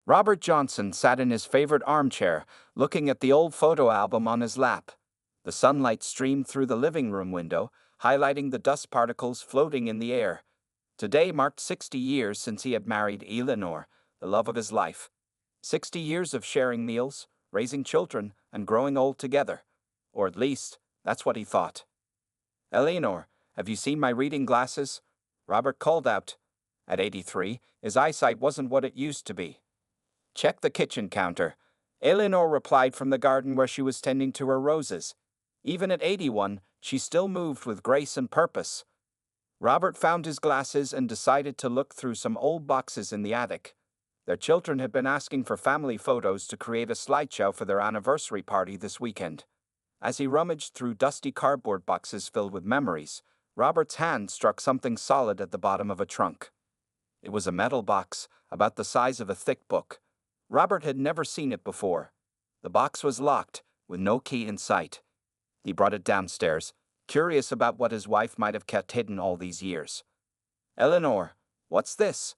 Robert Johnson sat in his favorite armchair, looking at the old photo album on his lap. The sunlight streamed through the living room window, highlighting the dust particles floating in the air. Today marked 60 years since he had married Eleanor, the love of his life. 60 years of sharing meals, raising children, and growing old together. Or at least, that's what he thought. "Eleanor, have you seen my reading glasses?" Robert called out. At 83, his eyesight wasn't what it used to be. "Check the kitchen counter," Eleanor replied from the garden where she was tending to her roses. Even at 81, she still moved with grace and purpose. Robert found his glasses and decided to look through some old boxes in the attic. Their children had been asking for family photos to create a slideshow for their anniversary party this weekend. As he rummaged through dusty cardboard boxes filled with memories, Robert's hand struck something solid at the bottom of a trunk. It was a metal box, about the size of a thick book. Robert had never seen it before. The box was locked, with no key in sight. He brought it downstairs, curious about what his wife might have kept hidden all these years. "Eleanor, what's this?"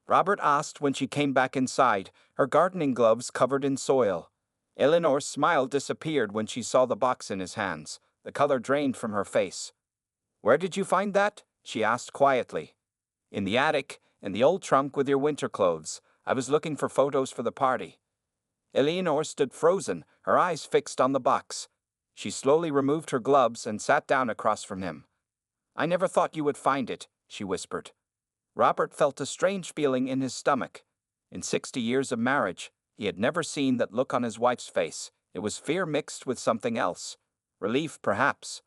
Robert asked when she came back inside, her gardening gloves covered in soil. Eleanor's smile disappeared when she saw the box in his hands. The color drained from her face. "Where did you find that?" she asked quietly. "In the attic, in the old trunk with your winter clothes. I was looking for photos for the party." Eleanor stood frozen, her eyes fixed on the box. She slowly removed her gloves and sat down across from him. "I never thought you would find it," she whispered. Robert felt a strange feeling in his stomach. In 60 years of marriage, he had never seen that look on his wife's face. It was fear mixed with something else. Relief, perhaps.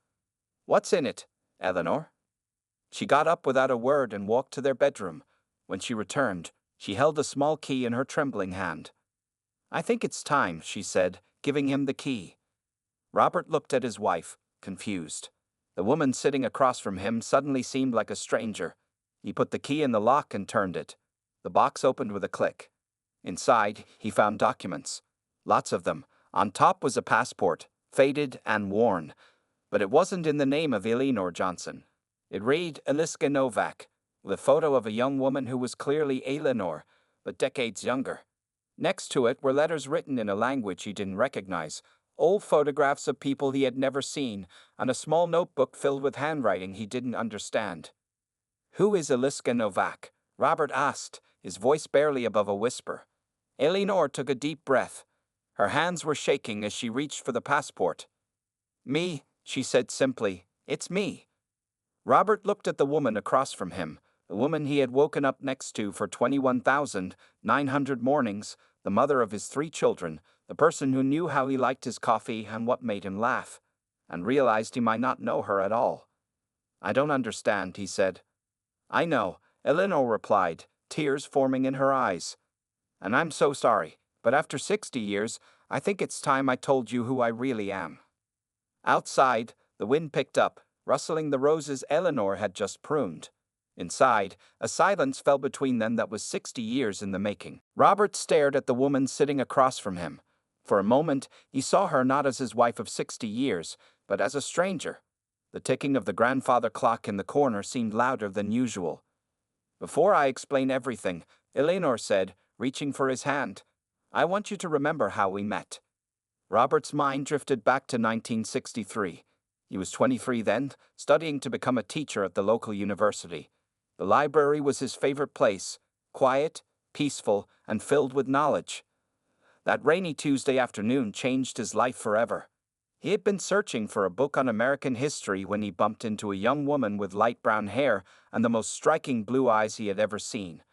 "What's in it, Eleanor?" She got up without a word and walked to their bedroom. When she returned, she held a small key in her trembling hand. "I think it's time," she said, giving him the key. Robert looked at his wife, confused. The woman sitting across from him suddenly seemed like a stranger. He put the key in the lock and turned it. The box opened with a click. Inside, he found documents. Lots of them. On top was a passport, faded and worn. But it wasn't in the name of Eleanor Johnson. It read Eliska Novak, with a photo of a young woman who was clearly Eleanor, but decades younger. Next to it were letters written in a language he didn't recognize, old photographs of people he had never seen, and a small notebook filled with handwriting he didn't understand. "Who is Eliska Novak?" Robert asked, his voice barely above a whisper. Eleanor took a deep breath. Her hands were shaking as she reached for the passport. "Me," she said simply. "It's me." Robert looked at the woman across from him, the woman he had woken up next to for 21,900 mornings, the mother of his 3 children, the person who knew how he liked his coffee and what made him laugh, and realized he might not know her at all. "I don't understand," he said. "I know," Eleanor replied, tears forming in her eyes. "And I'm so sorry, but after 60 years, I think it's time I told you who I really am." Outside, the wind picked up, rustling the roses Eleanor had just pruned. Inside, a silence fell between them that was 60 years in the making. Robert stared at the woman sitting across from him. For a moment, he saw her not as his wife of 60 years, but as a stranger. The ticking of the grandfather clock in the corner seemed louder than usual. "Before I explain everything," Eleanor said, reaching for his hand, "I want you to remember how we met." Robert's mind drifted back to 1963. He was 23 then, studying to become a teacher at the local university. The library was his favorite place, quiet, peaceful, and filled with knowledge. That rainy Tuesday afternoon changed his life forever. He had been searching for a book on American history when he bumped into a young woman with light brown hair and the most striking blue eyes he had ever seen.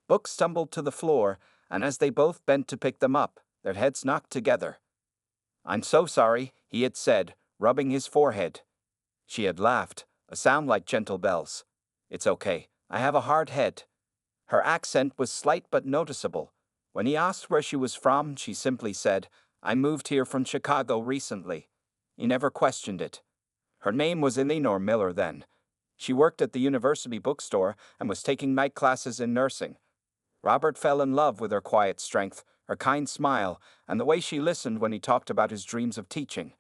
Books tumbled to the floor, and as they both bent to pick them up, their heads knocked together. "I'm so sorry," he had said, rubbing his forehead. She had laughed, a sound like gentle bells. "It's okay, I have a hard head." Her accent was slight but noticeable. When he asked where she was from, she simply said, "I moved here from Chicago recently." He never questioned it. Her name was Eleanor Miller then. She worked at the university bookstore and was taking night classes in nursing. Robert fell in love with her quiet strength, her kind smile, and the way she listened when he talked about his dreams of teaching.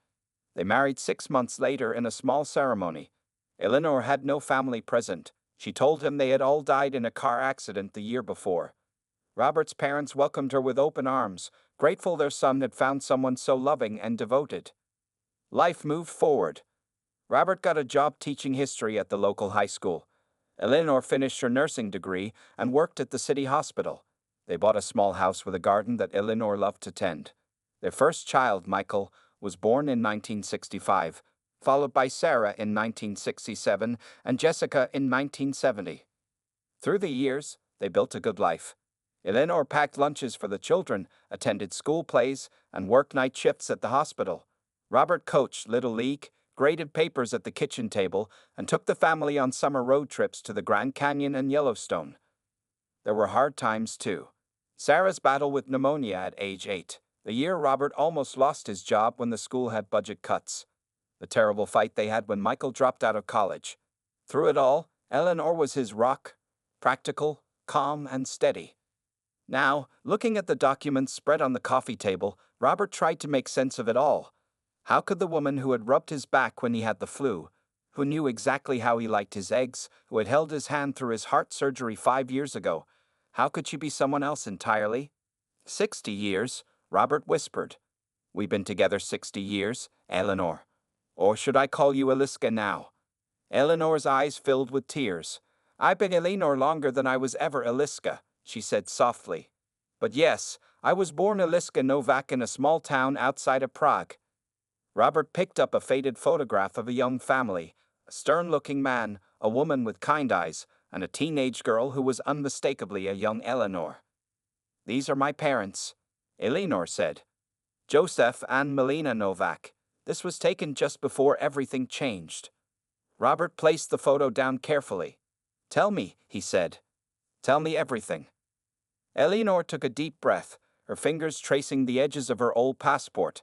They married 6 months later in a small ceremony. Eleanor had no family present. She told him they had all died in a car accident the year before. Robert's parents welcomed her with open arms, grateful their son had found someone so loving and devoted. Life moved forward. Robert got a job teaching history at the local high school. Eleanor finished her nursing degree and worked at the city hospital. They bought a small house with a garden that Eleanor loved to tend. Their first child, Michael, was born in 1965, followed by Sarah in 1967 and Jessica in 1970. Through the years, they built a good life. Eleanor packed lunches for the children, attended school plays, and worked night shifts at the hospital. Robert coached Little League, graded papers at the kitchen table, and took the family on summer road trips to the Grand Canyon and Yellowstone. There were hard times, too. Sarah's battle with pneumonia at age 8, the year Robert almost lost his job when the school had budget cuts. The terrible fight they had when Michael dropped out of college. Through it all, Eleanor was his rock, practical, calm, and steady. Now, looking at the documents spread on the coffee table, Robert tried to make sense of it all. How could the woman who had rubbed his back when he had the flu, who knew exactly how he liked his eggs, who had held his hand through his heart surgery 5 years ago, how could she be someone else entirely? 60 years, Robert whispered. We've been together 60 years, Eleanor. Or should I call you Eliska now? Eleanor's eyes filled with tears. I've been Eleanor longer than I was ever Eliska, she said softly. But yes, I was born Eliska Novak in a small town outside of Prague. Robert picked up a faded photograph of a young family, a stern-looking man, a woman with kind eyes, and a teenage girl who was unmistakably a young Eleanor. These are my parents, Eleanor said. Joseph and Melina Novak. This was taken just before everything changed. Robert placed the photo down carefully. Tell me, he said. Tell me everything. Eleanor took a deep breath, her fingers tracing the edges of her old passport.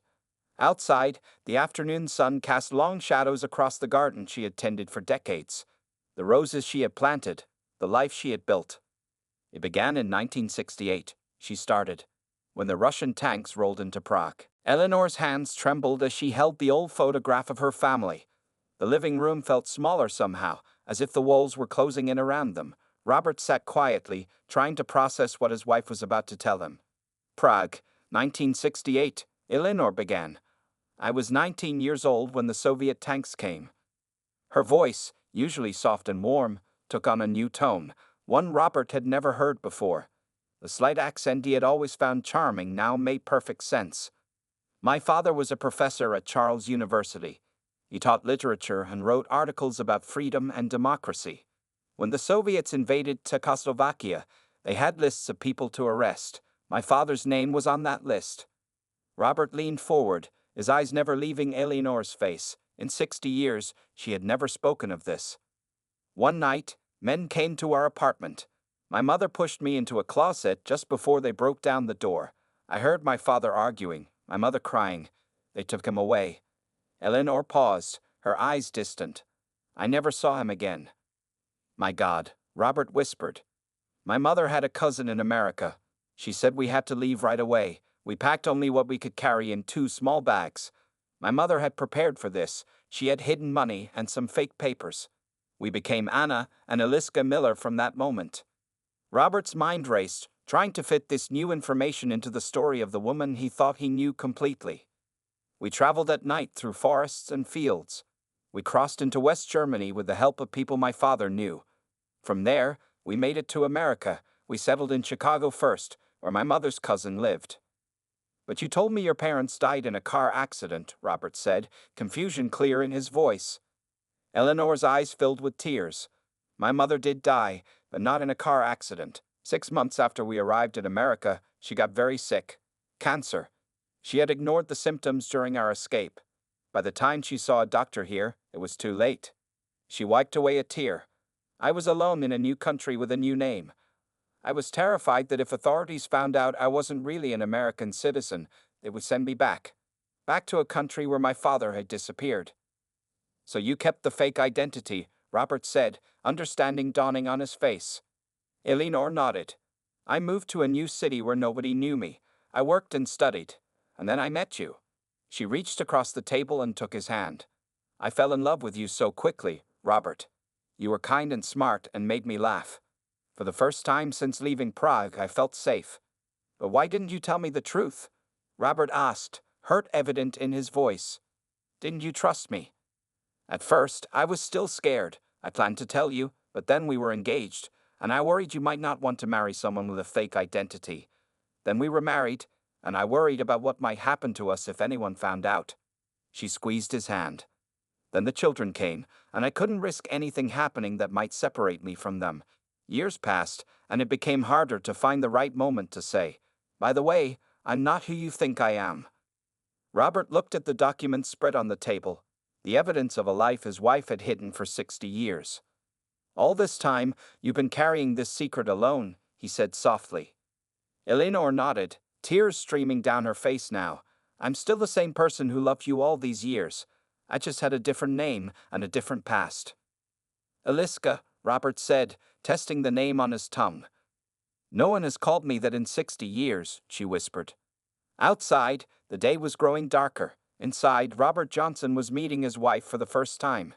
Outside, the afternoon sun cast long shadows across the garden she had tended for decades. The roses she had planted, the life she had built. It began in 1968, she started, when the Russian tanks rolled into Prague. Eleanor's hands trembled as she held the old photograph of her family. The living room felt smaller somehow, as if the walls were closing in around them. Robert sat quietly, trying to process what his wife was about to tell him. Prague, 1968, Eleanor began. I was 19 years old when the Soviet tanks came. Her voice, usually soft and warm, took on a new tone, one Robert had never heard before. The slight accent he had always found charming now made perfect sense. My father was a professor at Charles University. He taught literature and wrote articles about freedom and democracy. When the Soviets invaded Czechoslovakia, they had lists of people to arrest. My father's name was on that list. Robert leaned forward, his eyes never leaving Eleanor's face. In 60 years, she had never spoken of this. One night, men came to our apartment. My mother pushed me into a closet just before they broke down the door. I heard my father arguing, my mother crying. They took him away. Eleanor paused, her eyes distant. I never saw him again. My God, Robert whispered. My mother had a cousin in America. She said we had to leave right away. We packed only what we could carry in 2 small bags. My mother had prepared for this. She had hidden money and some fake papers. We became Anna and Eliska Miller from that moment. Robert's mind raced, trying to fit this new information into the story of the woman he thought he knew completely. We traveled at night through forests and fields. We crossed into West Germany with the help of people my father knew. From there, we made it to America. We settled in Chicago first, where my mother's cousin lived. But you told me your parents died in a car accident, Robert said, confusion clear in his voice. Eleanor's eyes filled with tears. My mother did die, but not in a car accident. 6 months after we arrived in America, she got very sick. Cancer. She had ignored the symptoms during our escape. By the time she saw a doctor here, it was too late. She wiped away a tear. I was alone in a new country with a new name. I was terrified that if authorities found out I wasn't really an American citizen, they would send me back to a country where my father had disappeared. So you kept the fake identity, Robert said, understanding dawning on his face. Eleanor nodded. I moved to a new city where nobody knew me. I worked and studied, and then I met you. She reached across the table and took his hand. I fell in love with you so quickly, Robert. You were kind and smart and made me laugh. For the first time since leaving Prague, I felt safe. But why didn't you tell me the truth? Robert asked, hurt evident in his voice. Didn't you trust me? At first, I was still scared. I planned to tell you, but then we were engaged, and I worried you might not want to marry someone with a fake identity. Then we were married, and I worried about what might happen to us if anyone found out. She squeezed his hand. Then the children came, and I couldn't risk anything happening that might separate me from them. Years passed, and it became harder to find the right moment to say, "By the way, I'm not who you think I am." Robert looked at the documents spread on the table, the evidence of a life his wife had hidden for 60 years. "All this time, you've been carrying this secret alone," he said softly. Eleanor nodded, tears streaming down her face now. "I'm still the same person who loved you all these years. I just had a different name and a different past." "Eliska," Robert said, testing the name on his tongue. "No one has called me that in 60 years, she whispered. Outside, the day was growing darker. Inside, Robert Johnson was meeting his wife for the first time.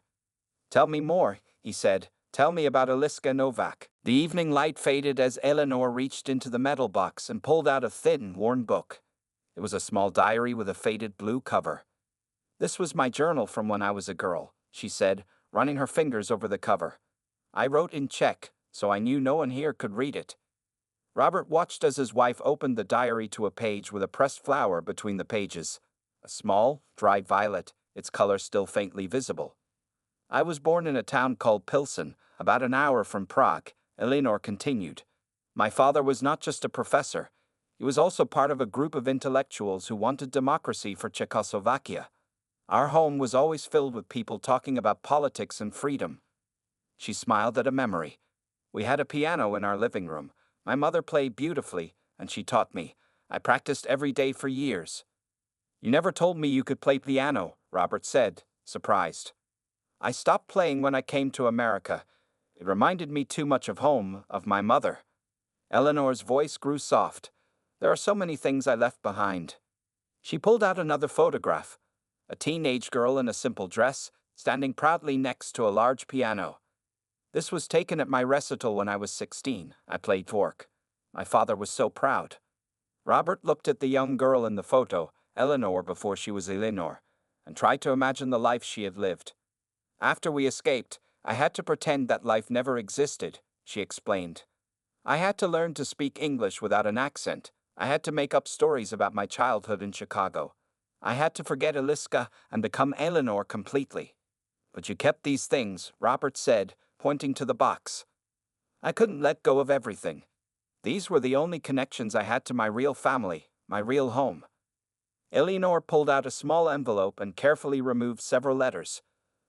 "Tell me more," he said. "Tell me about Eliska Novak." The evening light faded as Eleanor reached into the metal box and pulled out a thin, worn book. It was a small diary with a faded blue cover. "This was my journal from when I was a girl," she said, running her fingers over the cover. "I wrote in Czech, so I knew no one here could read it." Robert watched as his wife opened the diary to a page with a pressed flower between the pages. A small, dried violet, its color still faintly visible. "I was born in a town called Pilsen, about an hour from Prague," Eleanor continued. "My father was not just a professor. He was also part of a group of intellectuals who wanted democracy for Czechoslovakia. Our home was always filled with people talking about politics and freedom." She smiled at a memory. "We had a piano in our living room. My mother played beautifully, and she taught me. I practiced every day for years." "You never told me you could play piano," Robert said, surprised. "I stopped playing when I came to America. It reminded me too much of home, of my mother." Eleanor's voice grew soft. "There are so many things I left behind." She pulled out another photograph. A teenage girl in a simple dress, standing proudly next to a large piano. "This was taken at my recital when I was 16. I played Vork. My father was so proud." Robert looked at the young girl in the photo, Eleanor before she was Eleanor, and tried to imagine the life she had lived. "After we escaped, I had to pretend that life never existed," she explained. "I had to learn to speak English without an accent. I had to make up stories about my childhood in Chicago. I had to forget Eliska and become Eleanor completely." "But you kept these things," Robert said, pointing to the box. "I couldn't let go of everything. These were the only connections I had to my real family, my real home." Eleanor pulled out a small envelope and carefully removed several letters.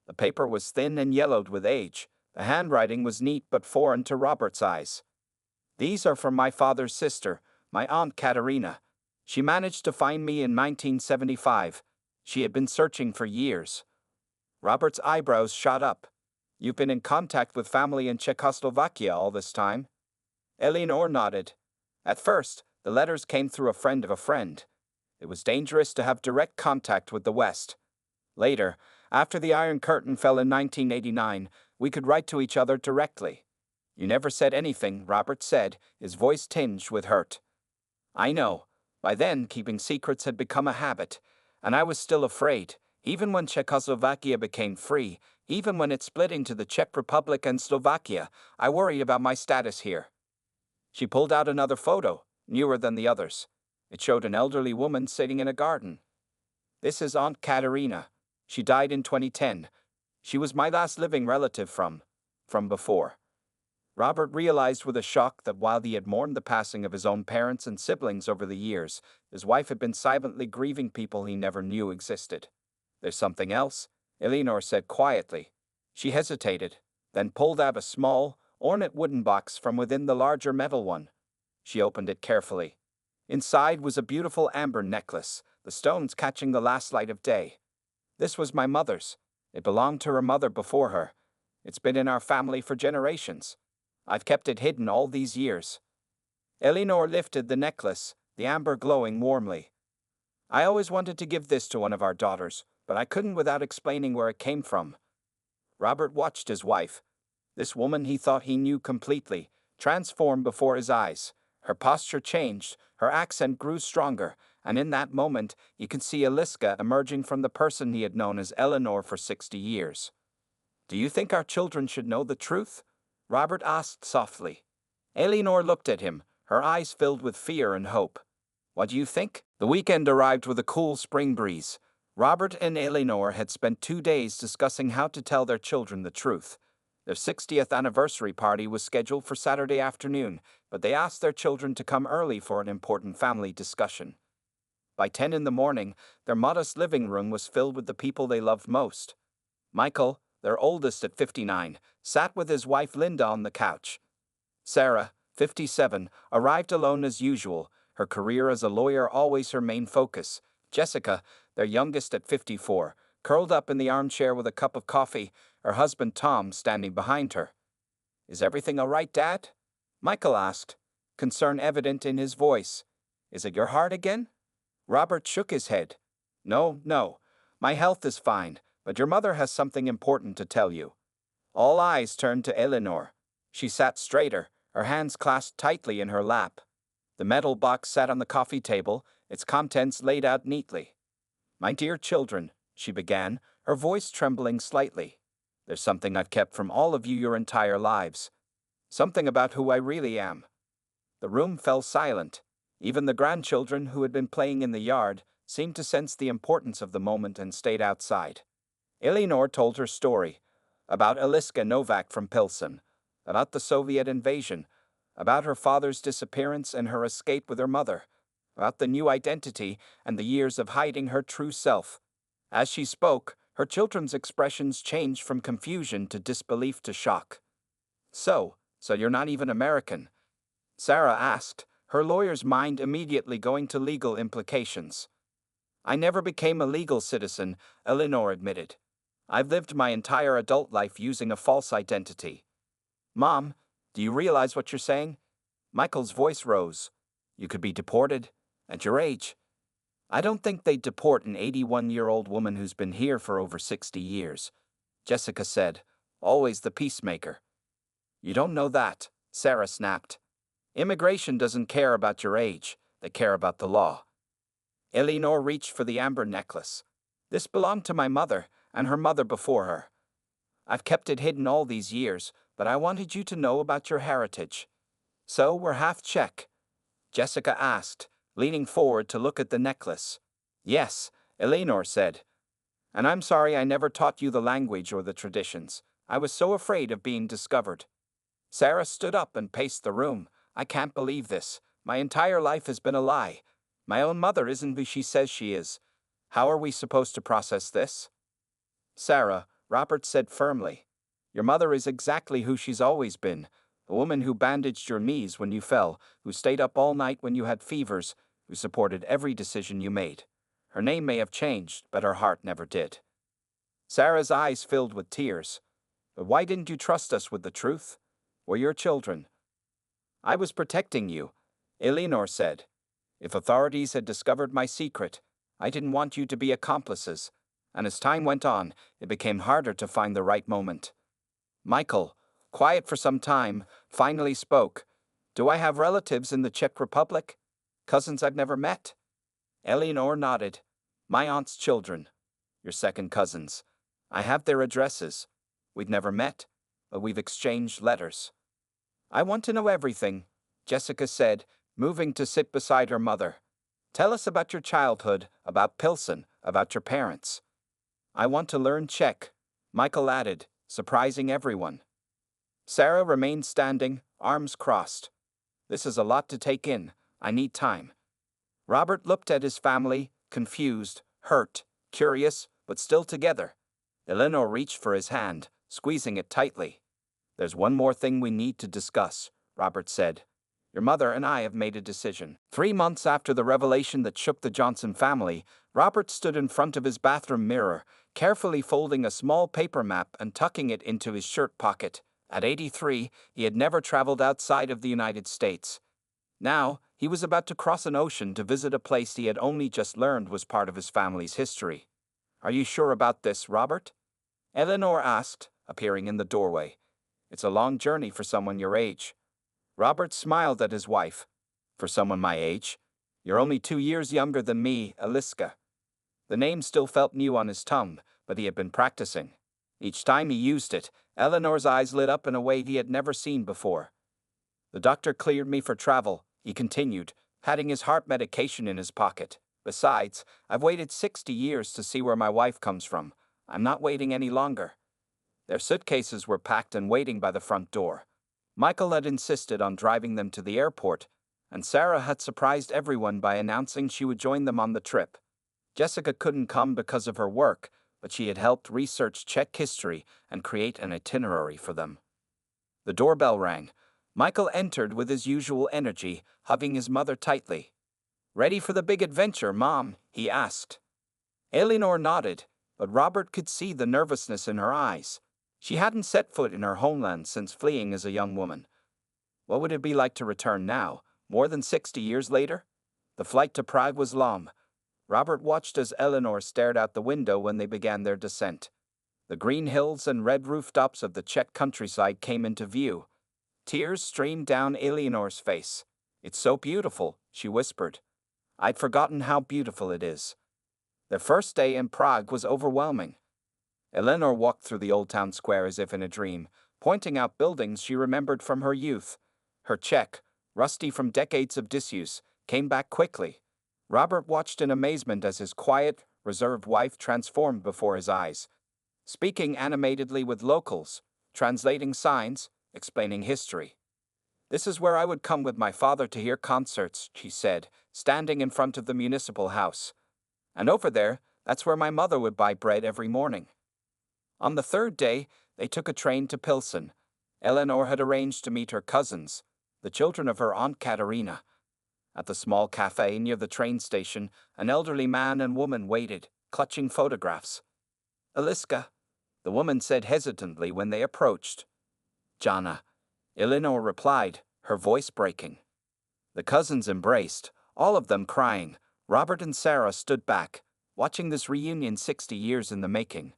The paper was thin and yellowed with age. The handwriting was neat but foreign to Robert's eyes. "These are from my father's sister, my Aunt Katerina. She managed to find me in 1975. She had been searching for years." Robert's eyebrows shot up. "You've been in contact with family in Czechoslovakia all this time?" Eleanor nodded. "At first, the letters came through a friend of a friend. It was dangerous to have direct contact with the West. Later, after the Iron Curtain fell in 1989, we could write to each other directly." "You never said anything," Robert said, his voice tinged with hurt. "I know. By then, keeping secrets had become a habit, and I was still afraid, even when Czechoslovakia became free, even when it split into the Czech Republic and Slovakia. I worried about my status here." She pulled out another photo, newer than the others. It showed an elderly woman sitting in a garden. "This is Aunt Katerina. She died in 2010. She was my last living relative from before." Robert realized with a shock that while he had mourned the passing of his own parents and siblings over the years, his wife had been silently grieving people he never knew existed. "There's something else," Eleanor said quietly. She hesitated, then pulled out a small, ornate wooden box from within the larger metal one. She opened it carefully. Inside was a beautiful amber necklace, the stones catching the last light of day. "This was my mother's. It belonged to her mother before her. It's been in our family for generations. I've kept it hidden all these years." Eleanor lifted the necklace, the amber glowing warmly. "I always wanted to give this to one of our daughters, but I couldn't without explaining where it came from." Robert watched his wife. This woman he thought he knew completely, transformed before his eyes. Her posture changed, her accent grew stronger, and in that moment you could see Aliska emerging from the person he had known as Eleanor for 60 years. "Do you think our children should know the truth?" Robert asked softly. Eleanor looked at him, her eyes filled with fear and hope. "What do you think?" The weekend arrived with a cool spring breeze. Robert and Eleanor had spent 2 days discussing how to tell their children the truth. Their 60th anniversary party was scheduled for Saturday afternoon, but they asked their children to come early for an important family discussion. By 10 in the morning, their modest living room was filled with the people they loved most. Michael, their oldest at 59, sat with his wife Linda on the couch. Sarah, 57, arrived alone as usual, her career as a lawyer always her main focus. Jessica, their youngest at 54, curled up in the armchair with a cup of coffee, her husband Tom standing behind her. "Is everything all right, Dad?" Michael asked, concern evident in his voice. "Is it your heart again?" Robert shook his head. No, my health is fine, but your mother has something important to tell you." All eyes turned to Eleanor. She sat straighter, her hands clasped tightly in her lap. The metal box sat on the coffee table, its contents laid out neatly. "My dear children," she began, her voice trembling slightly. "There's something I've kept from all of you your entire lives. Something about who I really am." The room fell silent. Even the grandchildren, who had been playing in the yard, seemed to sense the importance of the moment and stayed outside. Eleanor told her story, about Aliska Novak from Pilsen, about the Soviet invasion, about her father's disappearance and her escape with her mother, about the new identity and the years of hiding her true self. As she spoke, her children's expressions changed from confusion to disbelief to shock. So you're not even American?" Sarah asked, her lawyer's mind immediately going to legal implications. "I never became a legal citizen," Eleanor admitted. "I've lived my entire adult life using a false identity." "Mom, do you realize what you're saying?" Michael's voice rose. "You could be deported, at your age." "I don't think they'd deport an 81-year-old woman who's been here for over 60 years, Jessica said, always the peacemaker. "You don't know that," Sarah snapped. "Immigration doesn't care about your age, they care about the law." Eleanor reached for the amber necklace. "This belonged to my mother, and her mother before her. I've kept it hidden all these years, but I wanted you to know about your heritage." "So we're half Czech?" Jessica asked, leaning forward to look at the necklace. "Yes," Eleanor said. "And I'm sorry I never taught you the language or the traditions. I was so afraid of being discovered." Sarah stood up and paced the room. "I can't believe this. My entire life has been a lie. My own mother isn't who she says she is. How are we supposed to process this?" "Sarah," Robert said firmly, "your mother is exactly who she's always been. A woman who bandaged your knees when you fell, who stayed up all night when you had fevers, who supported every decision you made. Her name may have changed, but her heart never did." Sarah's eyes filled with tears. "But why didn't you trust us with the truth? We're your children." "I was protecting you," Eleanor said. "If authorities had discovered my secret, I didn't want you to be accomplices, and as time went on, it became harder to find the right moment." Michael, quiet for some time, finally spoke. "Do I have relatives in the Czech Republic? Cousins I've never met?" Eleanor nodded. "My aunt's children. Your second cousins. I have their addresses. We've never met, but we've exchanged letters." "I want to know everything," Jessica said, moving to sit beside her mother. "Tell us about your childhood, about Pilsen, about your parents." "I want to learn Czech," Michael added, surprising everyone. Sarah remained standing, arms crossed. "This is a lot to take in. I need time." Robert looked at his family, confused, hurt, curious, but still together. Eleanor reached for his hand, squeezing it tightly. "There's one more thing we need to discuss," Robert said. "Your mother and I have made a decision." 3 months after the revelation that shook the Johnson family, Robert stood in front of his bathroom mirror, carefully folding a small paper map and tucking it into his shirt pocket. At 83, he had never traveled outside of the United States. Now, he was about to cross an ocean to visit a place he had only just learned was part of his family's history. "Are you sure about this, Robert?" Eleanor asked, appearing in the doorway. "It's a long journey for someone your age." Robert smiled at his wife. For someone my age, you're only 2 years younger than me, Aliska. The name still felt new on his tongue, but he had been practicing. Each time he used it, Eleanor's eyes lit up in a way he had never seen before. The doctor cleared me for travel, he continued, patting his heart medication in his pocket. Besides, I've waited 60 years to see where my wife comes from. I'm not waiting any longer. Their suitcases were packed and waiting by the front door. Michael had insisted on driving them to the airport, and Sarah had surprised everyone by announcing she would join them on the trip. Jessica couldn't come because of her work, but she had helped research Czech history and create an itinerary for them. The doorbell rang. Michael entered with his usual energy, hugging his mother tightly. "Ready for the big adventure, Mom?" he asked. Eleanor nodded, but Robert could see the nervousness in her eyes. She hadn't set foot in her homeland since fleeing as a young woman. What would it be like to return now, more than 60 years later? The flight to Prague was long. Robert watched as Eleanor stared out the window when they began their descent. The green hills and red rooftops of the Czech countryside came into view. Tears streamed down Eleanor's face. "It's so beautiful," she whispered. "I'd forgotten how beautiful it is." Their first day in Prague was overwhelming. Eleanor walked through the old town square as if in a dream, pointing out buildings she remembered from her youth. Her Czech, rusty from decades of disuse, came back quickly. Robert watched in amazement as his quiet, reserved wife transformed before his eyes, speaking animatedly with locals, translating signs, explaining history. "This is where I would come with my father to hear concerts," she said, standing in front of the municipal house. "And over there, that's where my mother would buy bread every morning." On the third day, they took a train to Pilsen. Eleanor had arranged to meet her cousins, the children of her Aunt Katerina. At the small cafe near the train station, an elderly man and woman waited, clutching photographs. "Aliska," the woman said hesitantly when they approached. "Jana," Eleanor replied, her voice breaking. The cousins embraced, all of them crying. Robert and Sarah stood back, watching this reunion 60 years in the making.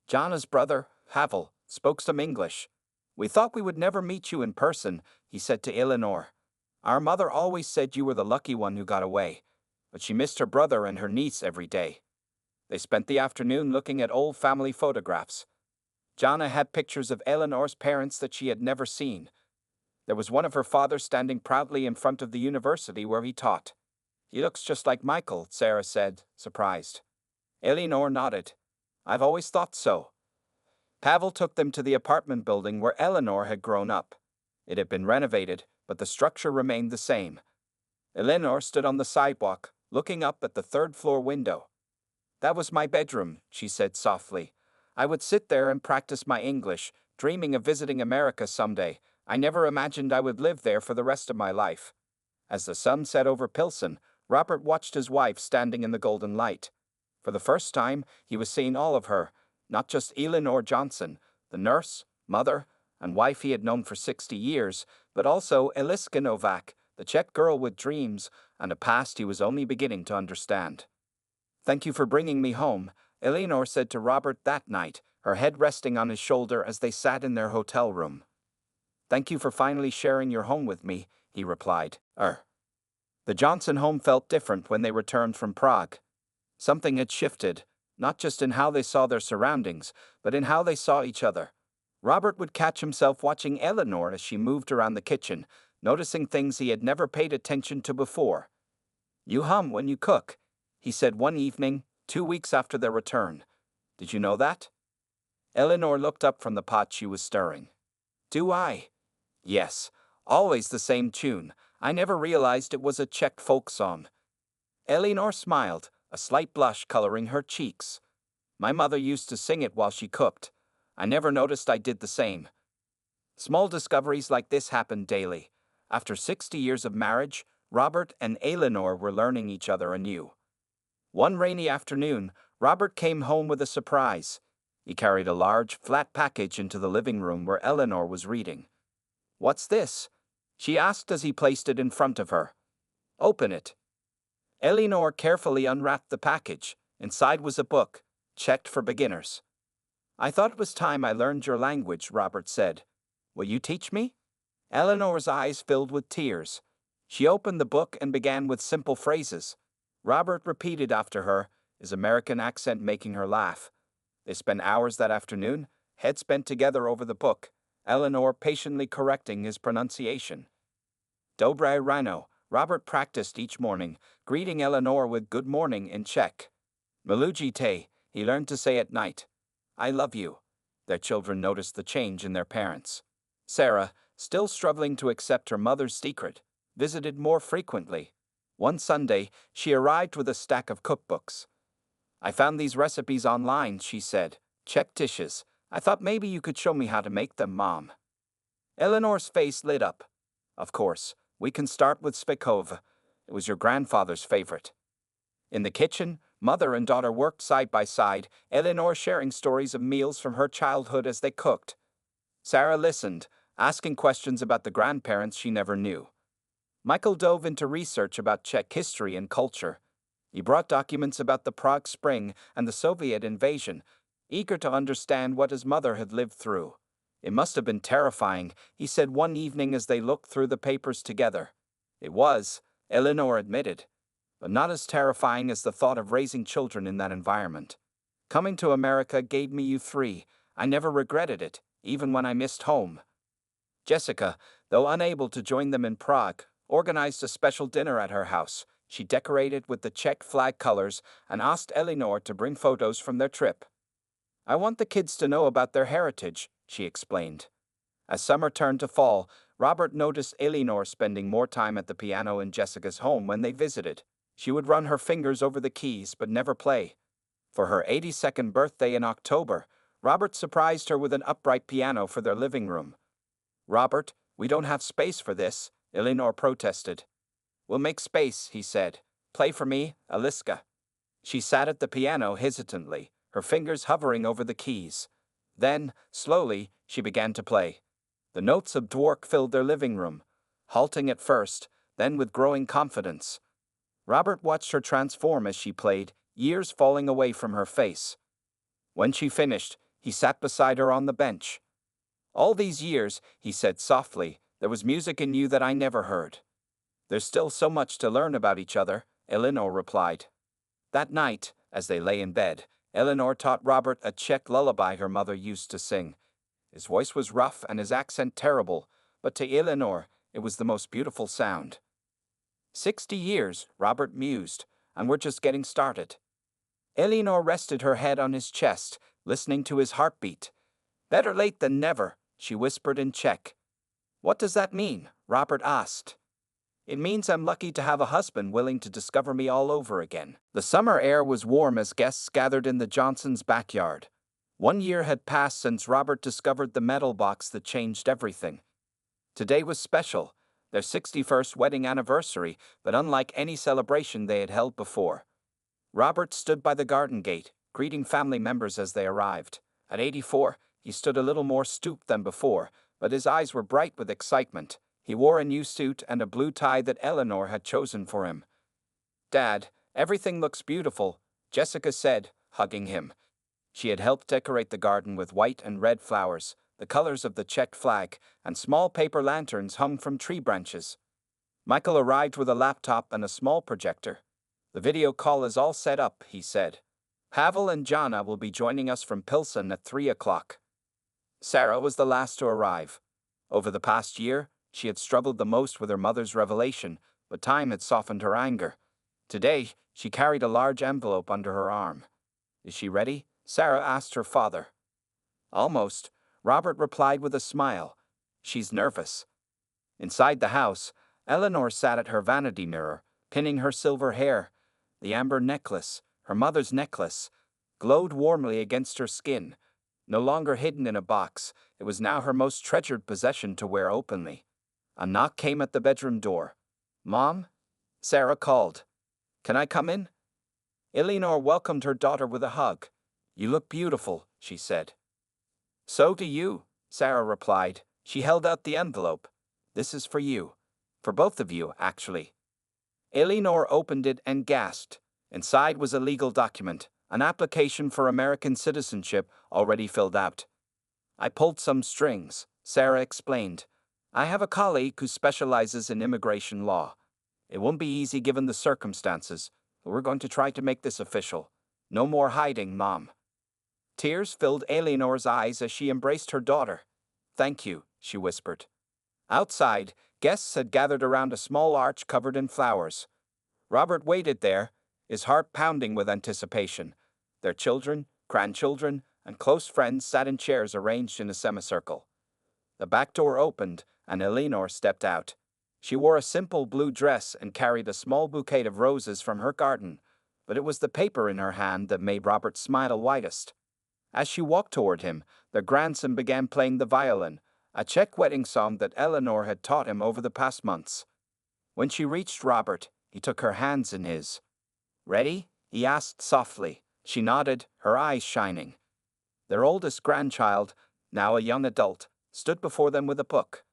Jana's brother, Havel, spoke some English. "We thought we would never meet you in person," he said to Eleanor. "Our mother always said you were the lucky one who got away, but she missed her brother and her niece every day." They spent the afternoon looking at old family photographs. Jana had pictures of Eleanor's parents that she had never seen. There was one of her father standing proudly in front of the university where he taught. "He looks just like Michael," Sarah said, surprised. Eleanor nodded. "I've always thought so." Pavel took them to the apartment building where Eleanor had grown up. It had been renovated, but the structure remained the same. Eleanor stood on the sidewalk, looking up at the third-floor window. "That was my bedroom," she said softly. "I would sit there and practice my English, dreaming of visiting America someday. I never imagined I would live there for the rest of my life." As the sun set over Pilsen, Robert watched his wife standing in the golden light. For the first time, he was seeing all of her, not just Eleanor Johnson, the nurse, mother, and wife he had known for 60 years, but also Eliska Novak, the Czech girl with dreams and a past he was only beginning to understand. "Thank you for bringing me home," Eleanor said to Robert that night, her head resting on his shoulder as they sat in their hotel room. "Thank you for finally sharing your home with me," he replied. The Johnson home felt different when they returned from Prague. Something had shifted, not just in how they saw their surroundings, but in how they saw each other. Robert would catch himself watching Eleanor as she moved around the kitchen, noticing things he had never paid attention to before. "You hum when you cook," he said one evening, 2 weeks after their return. "Did you know that?" Eleanor looked up from the pot she was stirring. "Do I?" "Yes, always the same tune. I never realized it was a Czech folk song." Eleanor smiled, a slight blush coloring her cheeks. "My mother used to sing it while she cooked. I never noticed I did the same." Small discoveries like this happened daily. After 60 years of marriage, Robert and Eleanor were learning each other anew. One rainy afternoon, Robert came home with a surprise. He carried a large, flat package into the living room where Eleanor was reading. "What's this?" she asked as he placed it in front of her. "Open it." Eleanor carefully unwrapped the package. Inside was a book, checked for beginners. "I thought it was time I learned your language," Robert said. "Will you teach me?" Eleanor's eyes filled with tears. She opened the book and began with simple phrases. Robert repeated after her, his American accent making her laugh. They spent hours that afternoon, heads bent together over the book, Eleanor patiently correcting his pronunciation. Dobre rano, Robert practiced each morning, greeting Eleanor with good morning in Czech. Miluji te, he learned to say at night. I love you. Their children noticed the change in their parents. Sarah, still struggling to accept her mother's secret, visited more frequently. One Sunday, she arrived with a stack of cookbooks. I found these recipes online, she said. Czech dishes. I thought maybe you could show me how to make them, Mom. Eleanor's face lit up. Of course, we can start with Spikova. It was your grandfather's favorite. In the kitchen, mother and daughter worked side by side, Eleanor sharing stories of meals from her childhood as they cooked. Sarah listened, asking questions about the grandparents she never knew. Michael dove into research about Czech history and culture. He brought documents about the Prague Spring and the Soviet invasion, eager to understand what his mother had lived through. It must have been terrifying, he said one evening as they looked through the papers together. It was, Eleanor admitted, but not as terrifying as the thought of raising children in that environment. Coming to America gave me you three. I never regretted it, even when I missed home. Jessica, though unable to join them in Prague, organized a special dinner at her house. She decorated with the Czech flag colors and asked Eleanor to bring photos from their trip. I want the kids to know about their heritage, she explained. As summer turned to fall, Robert noticed Eleanor spending more time at the piano in Jessica's home when they visited. She would run her fingers over the keys but never play. For her 82nd birthday in October, Robert surprised her with an upright piano for their living room. Robert, we don't have space for this, Eleanor protested. We'll make space, he said. Play for me, Aliska. She sat at the piano hesitantly, her fingers hovering over the keys. Then, slowly, she began to play. The notes of Dwork filled their living room, halting at first, then with growing confidence. Robert watched her transform as she played, years falling away from her face. When she finished, he sat beside her on the bench. All these years, he said softly, there was music in you that I never heard. There's still so much to learn about each other, Eleanor replied. That night, as they lay in bed, Eleanor taught Robert a Czech lullaby her mother used to sing. His voice was rough and his accent terrible, but to Eleanor, it was the most beautiful sound. 60 years, Robert mused, and we're just getting started. Eleanor rested her head on his chest, listening to his heartbeat. Better late than never, she whispered in Czech. What does that mean? Robert asked. It means I'm lucky to have a husband willing to discover me all over again. The summer air was warm as guests gathered in the Johnsons' backyard. 1 year had passed since Robert discovered the metal box that changed everything. Today was special, their 61st wedding anniversary, but unlike any celebration they had held before. Robert stood by the garden gate, greeting family members as they arrived. At 84, he stood a little more stooped than before, but his eyes were bright with excitement. He wore a new suit and a blue tie that Eleanor had chosen for him. Dad, everything looks beautiful, Jessica said, hugging him. She had helped decorate the garden with white and red flowers, the colors of the Czech flag, and small paper lanterns hung from tree branches. Michael arrived with a laptop and a small projector. The video call is all set up, he said. Pavel and Jana will be joining us from Pilsen at 3 o'clock. Sarah was the last to arrive. Over the past year, she had struggled the most with her mother's revelation, but time had softened her anger. Today, she carried a large envelope under her arm. Is she ready? Sarah asked her father. Almost, Robert replied with a smile. She's nervous. Inside the house, Eleanor sat at her vanity mirror, pinning her silver hair. The amber necklace, her mother's necklace, glowed warmly against her skin. No longer hidden in a box, it was now her most treasured possession to wear openly. A knock came at the bedroom door. Mom? Sarah called. Can I come in? Eleanor welcomed her daughter with a hug. You look beautiful, she said. So do you, Sarah replied. She held out the envelope. This is for you. For both of you, actually. Eleanor opened it and gasped. Inside was a legal document, an application for American citizenship already filled out. I pulled some strings, Sarah explained. I have a colleague who specializes in immigration law. It won't be easy given the circumstances, but we're going to try to make this official. No more hiding, Mom. Tears filled Eleanor's eyes as she embraced her daughter. Thank you, she whispered. Outside, guests had gathered around a small arch covered in flowers. Robert waited there, his heart pounding with anticipation. Their children, grandchildren, and close friends sat in chairs arranged in a semicircle. The back door opened, and Eleanor stepped out. She wore a simple blue dress and carried a small bouquet of roses from her garden, but it was the paper in her hand that made Robert smile widest. As she walked toward him, their grandson began playing the violin, a Czech wedding song that Eleanor had taught him over the past months. When she reached Robert, he took her hands in his. Ready? He asked softly. She nodded, her eyes shining. Their oldest grandchild, now a young adult, stood before them with a book.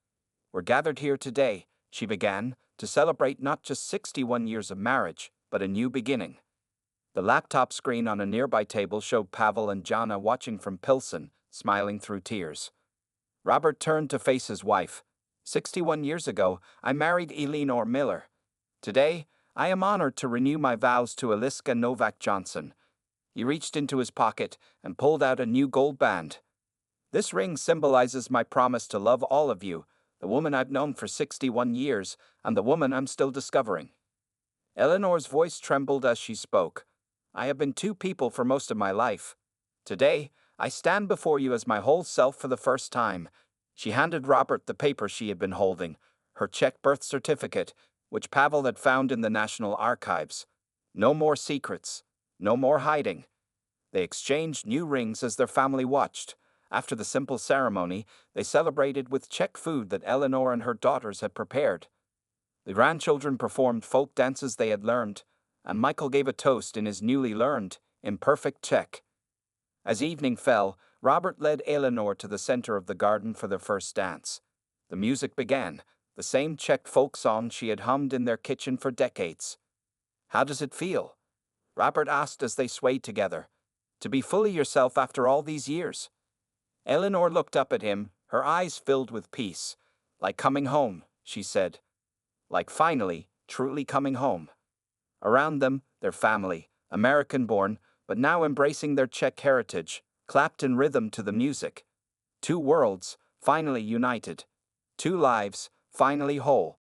We're gathered here today, she began, to celebrate not just 61 years of marriage, but a new beginning. The laptop screen on a nearby table showed Pavel and Jana watching from Pilsen, smiling through tears. Robert turned to face his wife. 61 years ago, I married Eleanor Miller. Today, I am honored to renew my vows to Eliska Novak Johnson. He reached into his pocket and pulled out a new gold band. This ring symbolizes my promise to love all of you, the woman I've known for 61 years, and the woman I'm still discovering. Eleanor's voice trembled as she spoke. I have been two people for most of my life. Today, I stand before you as my whole self for the first time. She handed Robert the paper she had been holding, her Czech birth certificate, which Pavel had found in the National Archives. No more secrets. No more hiding. They exchanged new rings as their family watched. After the simple ceremony, they celebrated with Czech food that Eleanor and her daughters had prepared. The grandchildren performed folk dances they had learned, and Michael gave a toast in his newly learned, imperfect Czech. As evening fell, Robert led Eleanor to the center of the garden for their first dance. The music began, the same Czech folk song she had hummed in their kitchen for decades. How does it feel? Robert asked as they swayed together. To be fully yourself after all these years? Eleanor looked up at him, her eyes filled with peace. Like coming home, she said. Like finally, truly coming home. Around them, their family, American-born, but now embracing their Czech heritage, clapped in rhythm to the music. Two worlds, finally united. Two lives, finally whole.